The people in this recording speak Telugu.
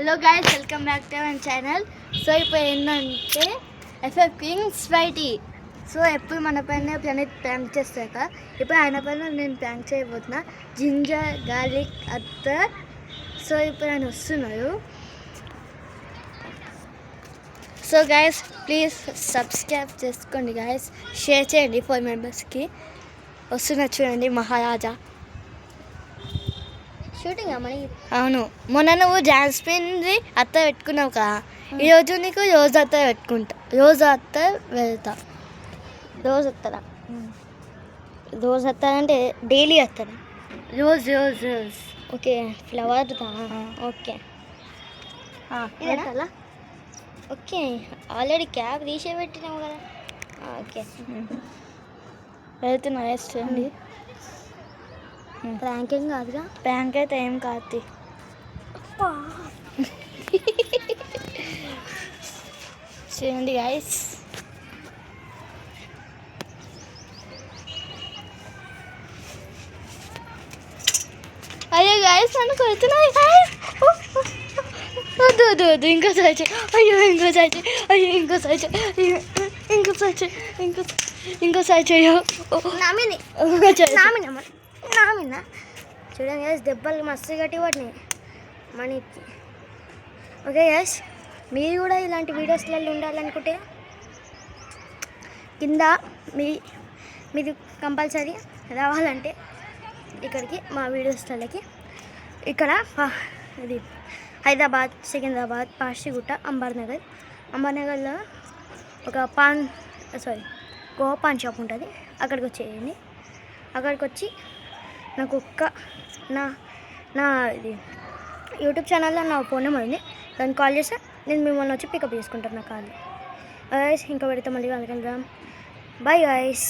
Hello guys, welcome back to my channel. So ఇప్పుడు ఏంటంటే ఎఫ్ఎఫ్ కింగ్స్ వైటీ. సో ఎప్పుడు మన పైన ప్లానెట్ ప్రాంక్ చేస్తాక ఇప్పుడు ఆయన పైన నేను ప్రాంక్ చేయబోతున్నా. జింజర్ గార్లిక్ అత్తర్. సో ఇప్పుడు ఆయన వస్తున్నారు. సో గైస్ ప్లీజ్ సబ్స్క్రైబ్ చేసుకోండి గైస్, షేర్ చేయండి 4 మెంబర్స్కి. వస్తున్నారు చూడండి మహారాజా. షూటింగ్ అమ్మని. అవును, మొన్న నువ్వు జాస్మిన్ది అత్త పెట్టుకున్నావు కదా, ఈరోజు నీకు రోజు అత్త పెట్టుకుంటా. రోజు అత్త వెళ్తా. రోజు అత్తరా? రోజు అత్త అంటే డైలీ అత్తరా? రోజు రోజు రోజు. ఓకే, ఫ్లవర్దా? ఓకే ఇదేనా? ఓకే, ఆల్రెడీ క్యాబ్ తీసే పెట్టినావు కదా. ఓకే వెళ్తున్నా. చూడండి, ప్రాంక్ ఏం కాదుగా. ప్రాంక్ అయితే ఏం కాదు. చూడండి గైస్, అయ్యో గైస్ నన్ను కొడుతున్నాయి గైస్. వద్దు వద్దు వద్దు, ఇంకోసారి చెయ్యి. అయ్యో ఇంకోసారి చెయ్యి. అయ్యో ఇంకోసారి చెయ్యి. అయ్యో ఇంకోసారి చెయ్యి. ఇంకోసారి చెయ్యో. నామిన చూడండి గ్యాస్, దెబ్బలు మస్తు గట్టి పడినాయి మనకి. ఓకే గ్యాస్, మీరు కూడా ఇలాంటి వీడియోస్లలో ఉండాలనుకుంటే కింద మీరు కంపల్సరీ రావాలంటే ఇక్కడికి మా వీడియోస్లకి. ఇక్కడ ఇది హైదరాబాద్, సికింద్రాబాద్, పాషిగుట్ట, అంబర్నగర్లో ఒక గోవా పాన్ షాప్ ఉంటుంది. అక్కడికి వచ్చేయండి. అక్కడికి వచ్చి నాకు నా ఇది యూట్యూబ్ ఛానల్లో నా ఫోన్ నెంబర్ ఉంది, దాన్ని కాల్ చేస్తే నేను మిమ్మల్ని వచ్చి పికప్ చేసుకుంటాను నా కాల్. ఇంకా పెడితే మళ్ళీ కలుద్దాం. Bye guys.